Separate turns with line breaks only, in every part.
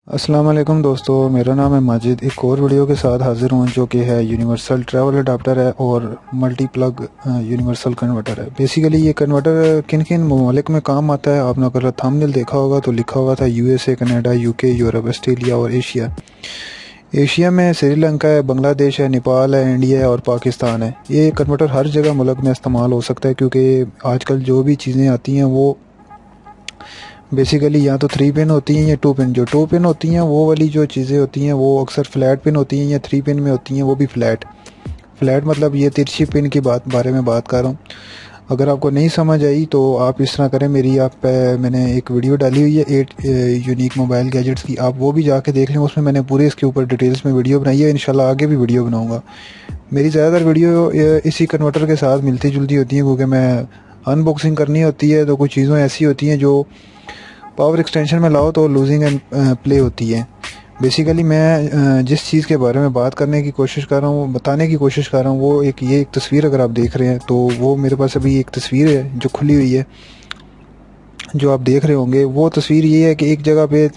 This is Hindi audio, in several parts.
अस्सलाम वालेकुम दोस्तों, मेरा नाम है माजिद। एक और वीडियो के साथ हाज़िर हूँ जो कि है यूनिवर्सल ट्रैवल अडाप्टर है और मल्टी प्लग यूनिवर्सल कन्वर्टर है। बेसिकली ये कन्वर्टर किन किन ममालिक में काम आता है, आपने अगर थंबनेल देखा होगा तो लिखा हुआ था USA, Canada, UK, Europe, Australia और एशिया। एशिया में श्रीलंका है, बांग्लादेश है, नेपाल है, इंडिया है और पाकिस्तान है। ये कन्वर्टर हर जगह मुल्क में इस्तेमाल हो सकता है क्योंकि आजकल जो भी चीज़ें आती हैं वो बेसिकली या तो 3 पिन होती हैं या 2 पिन। जो 2 पिन होती हैं वो वाली जो चीज़ें होती हैं वो अक्सर फ्लैट पिन होती हैं, या 3 पिन में होती हैं वो भी फ्लैट। फ्लैट मतलब ये तिरछी पिन की बारे में बात कर रहा हूँ। अगर आपको नहीं समझ आई तो आप इस तरह करें, मैंने एक वीडियो डाली हुई है 8 यूनिक मोबाइल गैजेट्स की, आप वो भी जाके देख लें। उसमें मैंने पूरे इसके ऊपर डिटेल्स में वीडियो बनाई है, इंशाल्लाह आगे भी वीडियो बनाऊँगा। मेरी ज़्यादातर वीडियो इसी कन्वर्टर के साथ मिलती जुलती होती हैं क्योंकि मैं अनबॉक्सिंग करनी होती है तो कुछ चीज़ें ऐसी होती हैं जो पावर एक्सटेंशन में लाओ तो लूजिंग एंड प्ले होती है। बेसिकली मैं जिस चीज़ के बारे में बात करने की कोशिश कर रहा हूँ, बताने की कोशिश कर रहा हूँ, वो एक तस्वीर अगर आप देख रहे हैं तो वो मेरे पास अभी एक तस्वीर है जो खुली हुई है, जो आप देख रहे होंगे। वो तस्वीर ये है कि एक जगह पे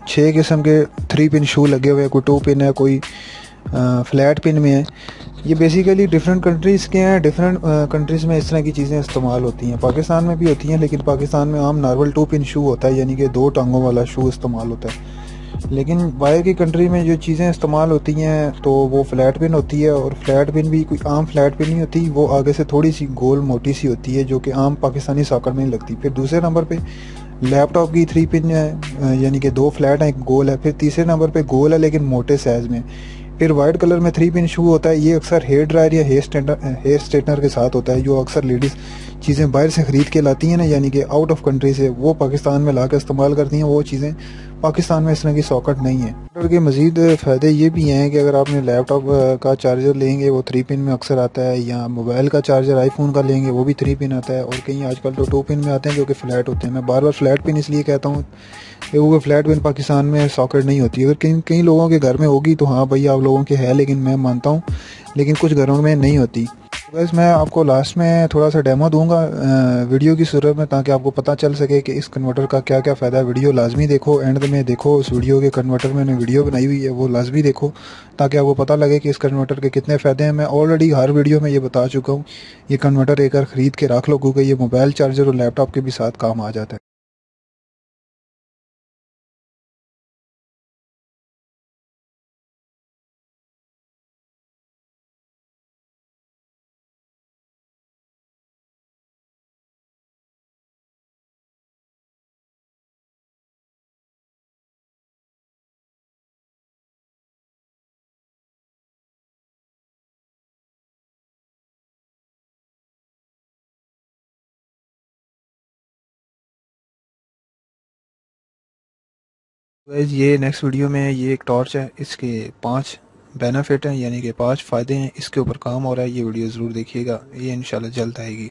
6 किस्म के 3 पिन शू लगे हुए हैं, कोई 2 पिन है, कोई फ्लैट पिन में है। ये बेसिकली डिफरेंट कंट्रीज़ के हैं। डिफरेंट कंट्रीज़ में इस तरह की चीज़ें इस्तेमाल होती हैं, पाकिस्तान में भी होती हैं, लेकिन पाकिस्तान में आम नॉर्मल 2 पिन शू होता है, यानी कि 2 टांगों वाला शू इस्तेमाल होता है। लेकिन बाहर की कंट्री में जो चीज़ें इस्तेमाल होती हैं तो वो फ्लैट पिन होती है, और फ्लैट पिन भी कोई आम फ्लैट पिन नहीं होती, वो आगे से थोड़ी सी गोल मोटी सी होती है जो कि आम पाकिस्तानी सॉकेट में नहीं लगती। फिर दूसरे नंबर पे लैपटॉप की 3 पिन है, यानी कि 2 फ्लैट हैं, एक गोल है। फिर तीसरे नंबर पे गोल है लेकिन मोटे साइज़ में। फिर वाइट कलर में 3 पिन शू होता है। ये अक्सर हेयर ड्रायर या हेयर स्ट्रेटनर के साथ होता है, जो अक्सर लेडीज़ चीज़ें बाहर से ख़रीद के लाती हैं ना, यानी कि आउट ऑफ कंट्री से, वो पाकिस्तान में ला कर इस्तेमाल करती हैं। वो चीज़ें पाकिस्तान में इस तरह की सॉकेट नहीं है। कंप्यूटर के मज़ीद फ़ायदे ये भी हैं कि अगर आपने लैपटॉप का चार्जर लेंगे वो 3 पिन में अक्सर आता है, या मोबाइल का चार्जर आईफोन का लेंगे वो भी 3 पिन आता है, और कहीं आजकल तो 2 पिन में आते हैं जो कि फ़्लैट होते हैं। मैं बार बार फ्लैट पिन इसलिए कहता हूँ कि वो फ्लैट पिन पाकिस्तान में सॉकेट नहीं होती। अगर कहीं कई लोगों के घर में होगी तो हाँ भाई आप लोगों के है, लेकिन मैं मानता हूँ लेकिन कुछ घरों में नहीं होती। बस मैं आपको लास्ट में थोड़ा सा डेमो दूंगा वीडियो की सूरत में, ताकि आपको पता चल सके कि इस कन्वर्टर का क्या क्या फ़ायदा है। वीडियो लाजमी देखो, एंड में देखो उस वीडियो के कन्वर्टर में मैंने वीडियो बनाई हुई है, वो लाजमी देखो ताकि आपको पता लगे कि इस कन्वर्टर के कितने फ़ायदे हैं। मैं ऑलरेडी हर वीडियो में ये बता चुका हूँ। ये कन्वर्टर एक बार ख़रीद के रख लो क्योंकि ये मोबाइल चार्जर और लैपटॉप के भी साथ काम आ जाता है। गाइस ये नेक्स्ट वीडियो में ये एक टॉर्च है, इसके 5 बेनिफिट हैं, यानी कि 5 फ़ायदे हैं, इसके ऊपर काम हो रहा है। ये वीडियो ज़रूर देखिएगा, ये इंशाल्लाह जल्द आएगी।